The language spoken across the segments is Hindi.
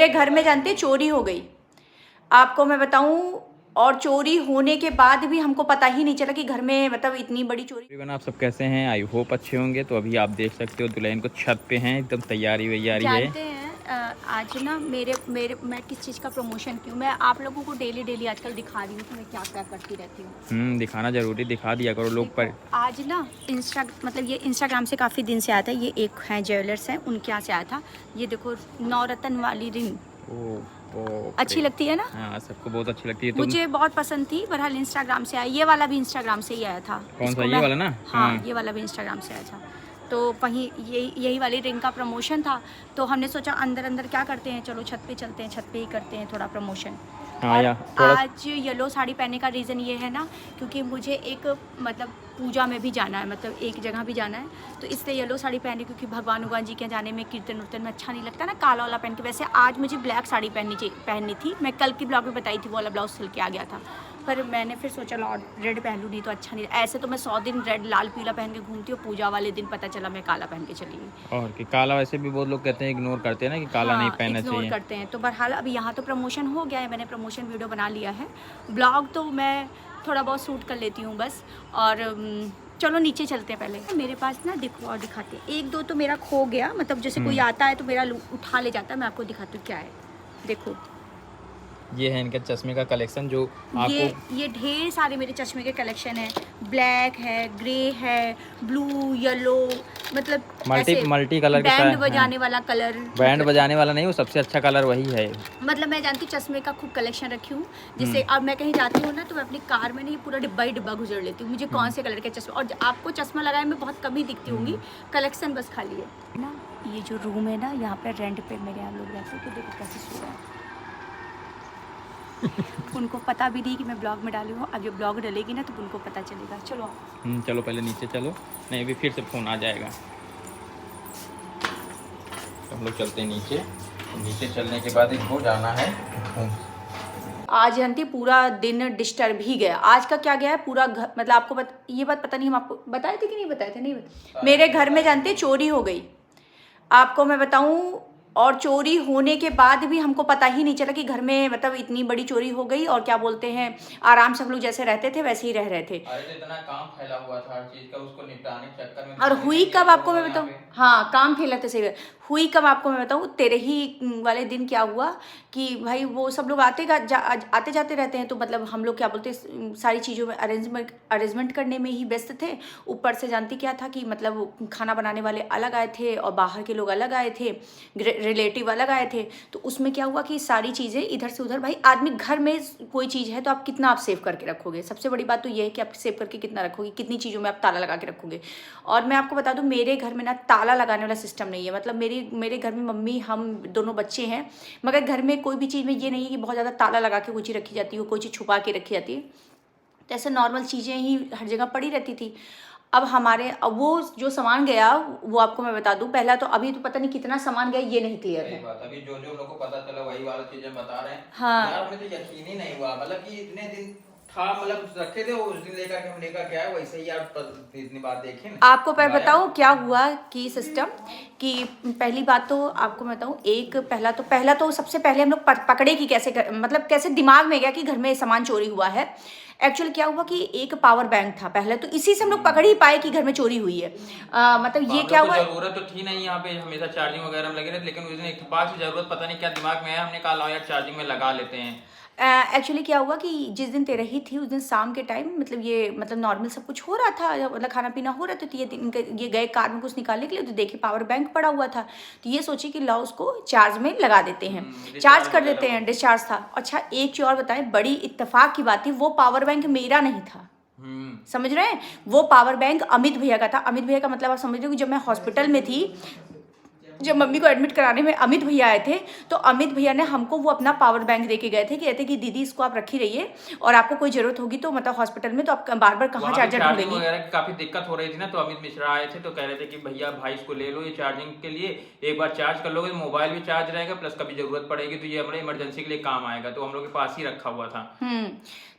मेरे घर में जानते चोरी हो गई। आपको मैं बताऊं, और चोरी होने के बाद भी हमको पता ही नहीं चला कि घर में मतलब इतनी बड़ी चोरी। एवरीवन, आप सब कैसे हैं? आई होप अच्छे होंगे। तो अभी आप देख सकते हो दुल्हन को छत पे हैं, एकदम तैयारी वैयारी है। जानते हैं आज ना मेरे मेरे मैं किस चीज़ का प्रमोशन क्यों, मैं आप लोगों को डेली डेली आजकल दिखा रही हूँ कि मैं क्या क्या करती रहती हूँ। दिखाना जरूरी, दिखा दिया करो लोग देखो पर। आज ना मतलब ये इंस्टाग्राम से काफ़ी दिन से आया था। ये एक हैं ज्वेलर्स हैं, उनके यहाँ से आया था। ये देखो नवरत्न वाली रिंग ओ अच्छी लगती है ना। हाँ, सबको बहुत अच्छी लगती है। तुम मुझे बहुत पसंद थी, बहरहाल इंस्टाग्राम से आया। ये वाला भी इंस्टाग्राम से ही आया था। कौन सा, इसको ये मैं वाला ना? हाँ, ये वाला भी इंस्टाग्राम से आया था। तो वहीं यही वाली रिंग का प्रमोशन था। तो हमने सोचा अंदर अंदर क्या करते हैं, चलो छत पे चलते हैं, छत पे ही करते हैं थोड़ा प्रमोशन। हाँ और या थोड़ा। आज येलो साड़ी पहनने का रीज़न ये है ना, क्योंकि मुझे एक मतलब पूजा में भी जाना है, मतलब एक जगह भी जाना है। तो इसलिए येलो साड़ी पहनी, क्योंकि भगवान जी के जाने में कीर्तन उर्तन में अच्छा नहीं लगता ना काला वाला पहन के। वैसे आज मुझे ब्लैक साड़ी पहननी थी। मैं कल की ब्लॉग में बताई थी, वो वाला ब्लाउज सिल के आ गया था। पर मैंने फिर सोचा रेड पहन लूँ, नहीं तो अच्छा नहीं। ऐसे तो मैं 100 दिन रेड लाल पीला पहन के घूमती हूँ, पूजा वाले दिन पता चला मैं काला पहन के चली गई। और कि काला वैसे भी बहुत लोग कहते हैं, इग्नोर करते हैं ना कि काला नहीं हाँ, पहनना इग्नोर चाहिए। करते हैं। तो बहरहाल अभी यहाँ तो प्रमोशन हो गया है, मैंने प्रमोशन वीडियो बना लिया है। ब्लॉग तो मैं थोड़ा बहुत शूट कर लेती हूँ बस। और चलो नीचे चलते हैं पहले। मेरे पास ना देखो और दिखाते हैं, एक दो तो मेरा खो गया, मतलब जैसे कोई आता है तो मेरा उठा ले जाता है। मैं आपको दिखाती हूँ क्या है, देखो। ये है इनका चश्मे का कलेक्शन जो आपको। ये ढेर सारे मेरे चश्मे के कलेक्शन है। ब्लैक है, ग्रे है, ब्लू, येलो, मतलब ऐसे मल्टी कलर के बैंड साथ बजाने वाला कलर। बैंड बजाने वाला नहीं, वो सबसे अच्छा कलर वही है। मतलब मैं जानती हूँ चश्मे का खूब कलेक्शन रखी हूँ, जिससे अब मैं कहीं जाती हूँ ना तो मैं अपनी कार में ना ये पूरा डिब्बा ही डिब्बा गुजर लेती हूँ, मुझे कौन से कलर के चश्मे। और आपको चश्मा लगाए मैं बहुत कम ही दिखती होंगी, कलेक्शन बस खाली है ना। ये जो रूम है ना, यहाँ पे रेंट पे मेरे यहाँ लोग रहते हैं, तो देखो कैसे सो रहे हैं। उनको पता भी नहीं कि मैं ब्लॉग में डाली हूँ। अब जब ब्लॉग डलेगी ना तो उनको पता चलेगा। चलो चलो पहले नीचे चलो, नहीं अभी फिर से फ़ोन आ जाएगा। तो हम लोग चलते हैं नीचे। नीचे चलने के बाद इनको जाना है। आज जानती पूरा दिन डिस्टर्ब ही गया। आज का क्या गया है पूरा घर, मतलब आपको ये बात पता नहीं, हम आपको बताए थे कि नहीं बताए थे, नहीं बताए। मेरे घर में जानते चोरी हो गई। आपको मैं बताऊं, और चोरी होने के बाद भी हमको पता ही नहीं चला कि घर में मतलब इतनी बड़ी चोरी हो गई। और क्या बोलते हैं, आराम से हम लोग जैसे रहते थे वैसे ही रह रहे थे। अरे तो इतना काम फैला हुआ था हर चीज का, उसको निपटाने के चक्कर में और ध्यान ही हुई नहीं कब दिया आपको लोगों मैं ने यहाँ बताऊं, पे। हाँ काम फैला तो सही है। हुई कब आपको मैं बताऊं, तेरे ही वाले दिन क्या हुआ कि भाई वो सब लोग आते जाते रहते हैं। तो मतलब हम लोग क्या बोलते हैं, सारी चीज़ों में अरेंजमेंट करने में ही व्यस्त थे। ऊपर से जानती क्या था कि मतलब खाना बनाने वाले अलग आए थे और बाहर के लोग अलग आए थे, रिलेटिव अलग आए थे। तो उसमें क्या हुआ कि सारी चीज़ें इधर से उधर। भाई आदमी घर में कोई चीज़ है तो आप कितना आप सेव करके रखोगे, सबसे बड़ी बात तो ये है कि आप सेव करके कितना रखोगे, कितनी चीज़ों में आप ताला लगा के रखोगे। और मैं आपको बता दूं, मेरे घर में ना ताला लगाने वाला सिस्टम नहीं है। मतलब मेरे घर में मम्मी, हम दोनों बच्चे हैं, मगर घर में कोई भी चीज़ में ये नहीं है कि बहुत ज़्यादा ताला लगा के कोई चीज़ रखी जाती है, कोई चीज़ छुपा के रखी जाती है। तो ऐसे नॉर्मल चीज़ें ही हर जगह पड़ी रहती थी। अब वो जो सामान गया वो आपको मैं बता दूं, पहला तो अभी तो पता नहीं कितना सामान गया, ये नहीं क्लियर है। बात अभी जो जो लोगों को पता चला वही वाला चीजें बता रहे हैं। हाँ, यार हमें तो यकीन ही नहीं हुआ, मतलब कि इतने दिन था, मतलब रखे थे उस दिन लेकर के हम लेकर के आए वैसे ही यार। इतनी बात देखे ना आपको मैं बताऊं क्या हुआ कि सिस्टम, कि पहली बात तो आपको मैं बताऊं, एक पहला तो सबसे पहले हम लोग पकड़े कि मतलब कैसे दिमाग में गया कि घर में सामान चोरी हुआ है। एक्चुअली क्या हुआ कि एक पावर बैंक था पहले, तो इसी से हम लोग पकड़ ही पाए कि घर में चोरी हुई है। मतलब ये क्या हुआ, जरूरत तो थी नहीं यहाँ पे हमेशा चार्जिंग वगैरह में लगे रहे, लेकिन उस दिन एक पास की जरूरत पता नहीं क्या दिमाग में है, हमने कहा लाओ यार चार्जिंग में लगा लेते हैं। एक्चुअली क्या हुआ कि जिस दिन तेरह ही थी उस दिन शाम के टाइम, मतलब ये मतलब नॉर्मल सब कुछ हो रहा था, मतलब खाना पीना हो रहा था। तो ये गए कार में कुछ निकालने के लिए, तो देखे पावर बैंक पड़ा हुआ था। तो ये सोचे कि लाओ उसको चार्ज में लगा देते हैं, चार्ज कर देते हैं, डिस्चार्ज था। अच्छा एक चीज और बताएं, बड़ी इत्तेफाक की बात थी, वो पावर बैंक मेरा नहीं था। समझ रहे हैं, वो पावर बैंक अमित भैया का था। अमित भैया का मतलब आप समझ रहे हो कि जब मैं हॉस्पिटल में थी, जब मम्मी को एडमिट कराने में अमित भैया आए थे, तो अमित भैया ने हमको वो अपना पावर बैंक दे के गए थे, कहते कि दीदी इसको आप रखी रहिए, और आपको कोई जरूरत होगी तो मतलब हॉस्पिटल में तो आप बार बार कहाँ चार्जर ढूंढेंगी वगैरह की काफी दिक्कत हो रही थी ना। तो अमित मिश्रा आए थे तो कह रहे थे कि भैया भाई इसको ले लो, ये चार्जिंग के लिए एक बार चार्ज कर लोगे, मोबाइल भी चार्ज रहेगा, प्लस कभी जरूरत पड़ेगी तो ये हमारे इमरजेंसी के लिए काम आएगा। तो हम लोग के पास ही रखा हुआ था।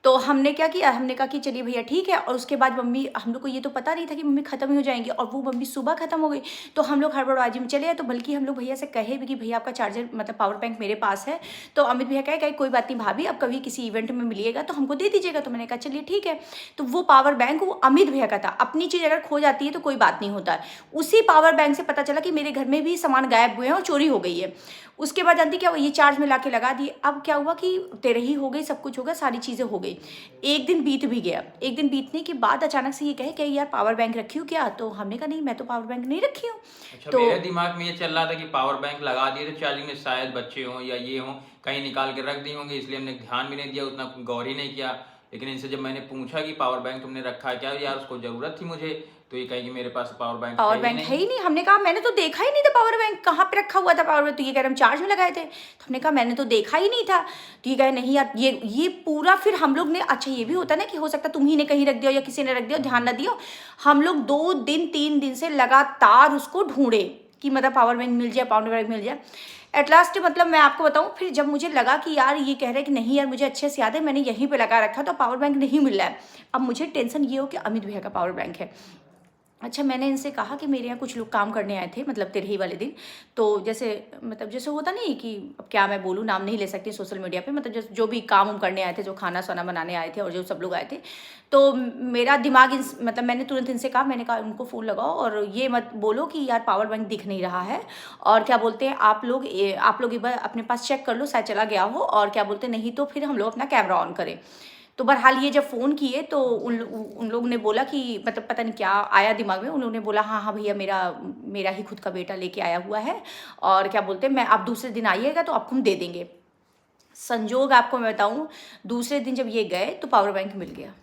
तो हमने क्या किया, हमने कहा कि चलिए भैया ठीक है। और उसके बाद मम्मी, हम लोग को ये तो पता नहीं था कि मम्मी खत्म ही हो जाएंगी, और वो मम्मी सुबह खत्म हो गई। तो हम लोग हड़बड़बाजी में चले, तो बल्कि हम लोग भैया से कहे भी कि भैया आपका चार्जर मतलब पावर बैंक मेरे पास है। तो अमित भैया कहे कोई बात नहीं भाभी, अब कभी किसी इवेंट में मिलिएगा तो हमको दे दीजिएगा। तो मैंने कहा चलिए ठीक है। तो वो पावर बैंक वो अमित भैया का था। अपनी चीज़ अगर खो जाती है तो कोई बात नहीं होता है। उसी पावर बैंक से पता चला कि मेरे घर में भी सामान गायब हुए हैं और चोरी हो गई है। उसके बाद जानती क्या हुआ, ये चार्ज में ला के लगा दिए। अब क्या हुआ कि तेरे ही हो गई, सब कुछ हो गया, सारी चीज़ें हो गई। एक दिन बीत भी गया। एक दिन बीतने के बाद अचानक से ये कहे कि यार पावर बैंक रखी हूँ क्या? तो हमने कहा नहीं, मैं तो पावर बैंक नहीं रखी हूँ। अच्छा, तो मेरे दिमाग में ये चल रहा था कि पावर बैंक लगा दिए तो चार्जिंग में शायद बच्चे हों या ये हों, कहीं निकाल के रख दिए होंगे, इसलिए हमने ध्यान भी नहीं दिया, उतना गौर ही नहीं किया। लेकिन इनसे जब मैंने पूछा कि पावर बैंक तुमने रखा है क्या, यार उसको जरूरत थी मुझे, तो ये कहे कि मेरे पास पावर बैंक है ही नहीं। हमने कहा मैंने तो देखा ही नहीं था पावर बैंक, कहाँ पे रखा हुआ था पावर बैंक? तो ये कह रहे हम चार्ज में लगाए थे। तो हमने कहा मैंने तो देखा ही नहीं था। तो ये कहे नहीं यार, ये पूरा फिर हम लोग ने, अच्छा ये भी होता ना कि हो सकता तुम ही ने कहीं रख दिया या किसी ने रख दिया, ध्यान ना दिया। हम लोग 2 दिन 3 दिन से लगातार उसको ढूंढे कि मतलब पावर बैंक मिल जाए, पावर बैंक मिल जाए। एट लास्ट मतलब मैं आपको बताऊं, फिर जब मुझे लगा कि यार ये कह रहे हैं कि नहीं यार मुझे अच्छे से याद है मैंने यहीं पे लगा रखा, तो पावर बैंक नहीं मिल रहा है। अब मुझे टेंशन ये हो कि अमित भैया का पावर बैंक है। अच्छा, मैंने इनसे कहा कि मेरे यहाँ कुछ लोग काम करने आए थे मतलब तेरही वाले दिन। तो जैसे मतलब जैसे होता नहीं कि अब क्या मैं बोलूँ, नाम नहीं ले सकती सोशल मीडिया पे, मतलब जो भी काम उम करने आए थे, जो खाना साना बनाने आए थे और जो सब लोग आए थे, तो मेरा दिमाग मतलब मैंने तुरंत इनसे कहा, मैंने कहा उनको फ़ोन लगाओ और ये मत बोलो कि यार पावर बैंक दिख नहीं रहा है, और क्या बोलते हैं आप लोग एक बार अपने पास चेक कर लो, शायद चला गया हो, और क्या बोलते नहीं तो फिर हम लोग अपना कैमरा ऑन करें। तो बहरहाल ये जब फ़ोन किए तो उन लोगों ने बोला कि मतलब पता नहीं क्या आया दिमाग में, उन लोगों ने बोला हाँ हाँ भैया मेरा ही खुद का बेटा लेके आया हुआ है, और क्या बोलते हैं मैं आप दूसरे दिन आइएगा तो आपको हम दे देंगे। संजोग आपको मैं बताऊं, दूसरे दिन जब ये गए तो पावर बैंक मिल गया।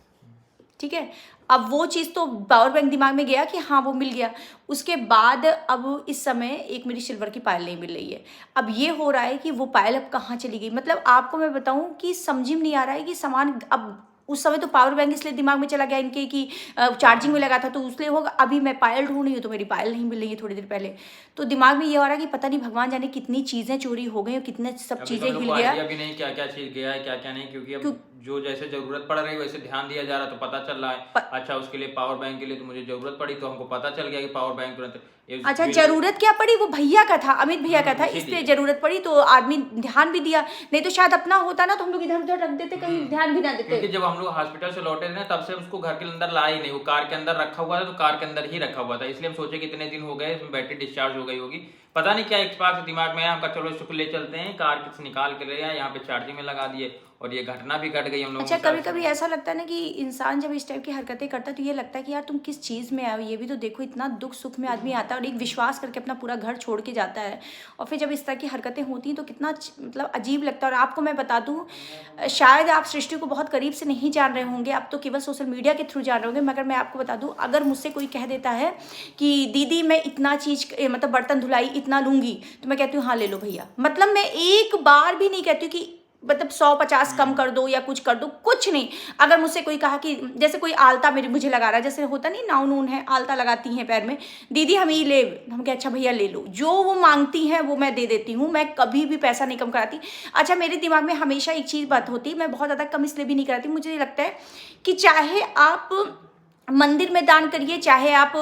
ठीक है, अब वो चीज़ तो पावर बैंक दिमाग में गया कि हाँ वो मिल गया। उसके बाद अब इस समय एक मेरी सिल्वर की पायल नहीं मिल रही है। अब ये हो रहा है कि वो पायल अब कहाँ चली गई, मतलब आपको मैं बताऊं कि समझ में नहीं आ रहा है कि सामान अब उस समय तो पावर बैंक इसलिए दिमाग में चला गया इनके कि चार्जिंग में लगा था तो उसलिए होगा। अभी मैं पायल ढूंढ रही हूँ तो मेरी पायल नहीं मिल रही है थोड़ी देर पहले। तो दिमाग में ये हो रहा है कि पता नहीं भगवान जाने कितनी चीज़ें चोरी हो गई और कितने सब चीज़ें हिल गया। अभी नहीं क्या क्या चीज़ गया है क्या क्या नहीं, क्योंकि अब जो जैसे जरूरत पड़ रही है वैसे ध्यान दिया जा रहा तो पता चल रहा है। अच्छा, उसके लिए पावर बैंक के लिए तो मुझे जरूरत पड़ी तो हमको पता चल गया कि पावर बैंक तुरंत। अच्छा, जरूरत क्या पड़ी, वो भैया का था, अमित भैया का था, इसलिए जरूरत पड़ी तो आदमी ध्यान भी दिया, नहीं तो शायद अपना होता ना तो हम लोग इधर उधर रख देते, कहीं ध्यान भी ना देते। क्योंकि जब हम लोग हॉस्पिटल से लौटे थे ना तब से उसको घर के अंदर लाए ही नहीं, वो कार के अंदर रखा हुआ था, तो कार के अंदर ही रखा हुआ था, इसलिए हम सोचे कि इतने दिन हो गए इसमें बैटरी डिस्चार्ज हो गई होगी, पता नहीं क्या इत्तेफाक दिमाग में है। हमका चलो इसको ले चलते हैं, कार से निकाल के ले आए, यहाँ पे चार्जिंग में लगा दिए और ये घटना भी घट गई हम लोग। अच्छा, कभी कभी ऐसा लगता है ना कि इंसान जब इस टाइप की हरकतें करता है तो ये लगता है कि यार तुम किस चीज़ में आओ, ये भी तो देखो, इतना दुख सुख में आदमी आता है और एक विश्वास करके अपना पूरा घर छोड़ के जाता है, और फिर जब इस तरह की हरकतें होती हैं तो कितना मतलब अजीब लगता है। और आपको मैं बता दूं, शायद आप सृष्टि को बहुत करीब से नहीं जान रहे होंगे, आप तो केवल सोशल मीडिया के थ्रू जान रहे होंगे, मगर मैं आपको बता दूं, अगर मुझसे कोई कह देता है कि दीदी मैं इतना चीज़ मतलब बर्तन धुलाई इतना लूँगी, तो मैं कहती हूँ हाँ ले लो भैया। मतलब मैं एक बार भी नहीं कहती हूँ कि मतलब 100-50 कम कर दो या कुछ कर दो, कुछ नहीं। अगर मुझसे कोई कहा कि जैसे कोई आलता मुझे लगा रहा है, जैसे होता नहीं नाउन नून है, आलता लगाती हैं पैर में, दीदी हम ये ले, हम कहे अच्छा भैया ले लो, जो वो मांगती हैं वो मैं दे देती हूँ, मैं कभी भी पैसा नहीं कम कराती। अच्छा, मेरे दिमाग में हमेशा एक चीज़ बात होती है, मैं बहुत ज़्यादा कम इसलिए भी नहीं कराती, मुझे लगता है कि चाहे आप मंदिर में दान करिए, चाहे आप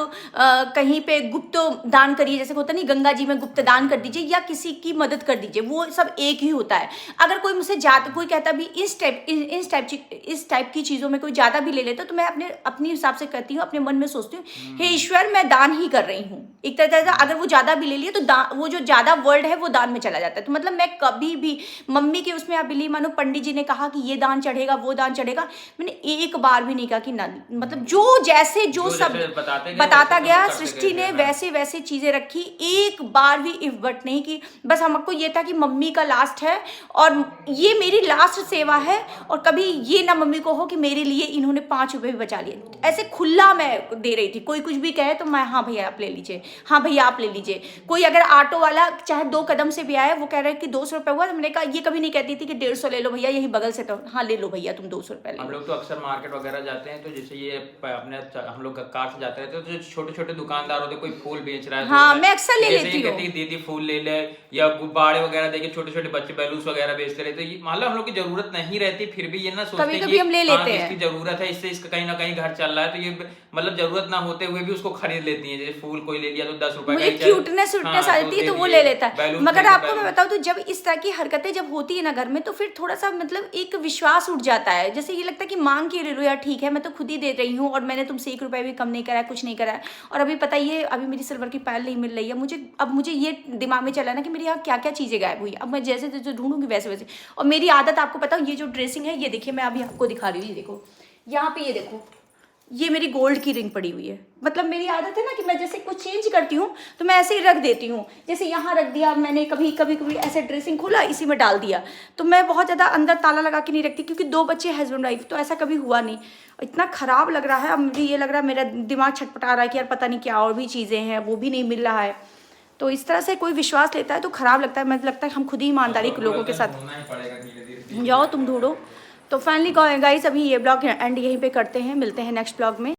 कहीं पे गुप्त दान करिए, जैसे होता नहीं गंगा जी में गुप्त दान कर दीजिए या किसी की मदद कर दीजिए, वो सब एक ही होता है। अगर कोई मुझसे ज़्यादा कोई कहता भी इस टाइप की चीज़ों में कोई ज़्यादा भी ले लेता तो मैं अपने हिसाब से करती हूँ, अपने मन में सोचती हूँ हे ईश्वर मैं दान ही कर रही हूँ एक तरह से। अगर वो ज़्यादा भी ले लिए तो वो जो ज़्यादा वर्ड है वो दान में चला जाता है। तो मतलब मैं कभी भी मम्मी के उसमें आप बिलीव मानो, पंडित जी ने कहा कि ये दान चढ़ेगा वो दान चढ़ेगा, मैंने एक बार भी नहीं कहा कि ना, मतलब जो जैसे जो सब बताता गया सृष्टि ने वैसे चीजें रखी, एक बार भी इफ्वट नहीं की। बस हमको ये था कि मम्मी का लास्ट है और ये मेरी लास्ट सेवा है, और कभी ये ना मम्मी को हो कि मेरे लिए इन्होंने 5 रुपए भी बचा लिए। ऐसे खुला मैं दे रही थी, कोई कुछ भी कहे तो मैं हाँ भैया आप ले लीजिए, हाँ भैया आप ले लीजिए। कोई अगर ऑटो वाला चाहे 2 कदम से भी आए, वो कह रहे हैं कि 200 रुपये हुआ, तो मैंने कहा ये कभी नहीं कहती थी कि 150 ले लो भैया, यही बगल से, तो हाँ ले लो भैया तुम 200 रुपये ले लो। हम लोग तो अक्सर मार्केट वगैरह जाते हैं तो जैसे ये अपने हम लोग कार से जाते रहते तो जो छोटे छोटे दुकानदार होते, कोई फूल बेच रहा है हाँ, तो मैं अक्सर ले जैसे लेती ये हूँ। कहती है दीदी फूल ले ले, या गुब्बारे वगैरह देके छोटे छोटे बच्चे बैलून्स वगैरह बेचते रहते, ये मतलब हम लोग की जरूरत नहीं रहती, फिर भी ये ना सोचते कभी हैं कभी कि हम ले हाँ लेते इसकी हैं। जरूरत है, इससे इसका कहीं ना कहीं घर चल रहा है, तो ये मतलब जरूरत ना होते हुए भी उसको खरीद लेती है। जैसे फूल कोई ले लिया तो 10 रुपए का मुझे ही चाहे, क्यूटनेस उटनेस हाँ आती है तो वो दिए, ले लेता है। बैलून मगर खरीदे, आपको मैं बैलून। बताऊं तो जब इस तरह की हरकतें जब होती है ना घर में, तो फिर थोड़ा सा मतलब एक विश्वास उठ जाता है। जैसे ये लगता है कि मांग के ले लो यार, ठीक है मैं तो खुद ही दे रही हूँ और मैंने तुमसे 1 रुपया भी कम नहीं करा है, कुछ नहीं करा है। और अभी पता ही है, अभी मेरी सिल्वर की पायल नहीं मिल रही है मुझे। अब मुझे ये दिमाग में चला है ना कि मेरे यहाँ क्या क्या चीज़ें गायब हुई। अब मैं जैसे जैसे ढूंढूंगी वैसे वैसे। और मेरी आदत आपको पता है, ये जो ड्रेसिंग है, ये देखिए मैं अभी आपको दिखा रही हूँ, ये देखो यहाँ पे, ये देखो ये मेरी गोल्ड की रिंग पड़ी हुई है। मतलब मेरी आदत है ना कि मैं जैसे कुछ चेंज करती हूँ तो मैं ऐसे ही रख देती हूँ। जैसे यहाँ रख दिया मैंने, कभी कभी कभी ऐसे ड्रेसिंग खोला इसी में डाल दिया। तो मैं बहुत ज़्यादा अंदर ताला लगा के नहीं रखती, क्योंकि 2 बच्चे हस्बैंड वाइफ, तो ऐसा कभी हुआ नहीं। इतना ख़राब लग रहा है, अब मुझे ये लग रहा है, मेरा दिमाग छटपटा रहा है कि यार पता नहीं क्या और भी चीज़ें हैं, वो भी नहीं मिल रहा है। तो इस तरह से कोई विश्वास लेता है तो ख़राब लगता है। मुझे लगता है हम खुद ही ईमानदारी के लोगों के साथ जाओ, तुम ढूंढो। तो फाइनली गाइस, अभी ये ब्लॉग एंड यहीं पे करते हैं, मिलते हैं नेक्स्ट ब्लॉग में।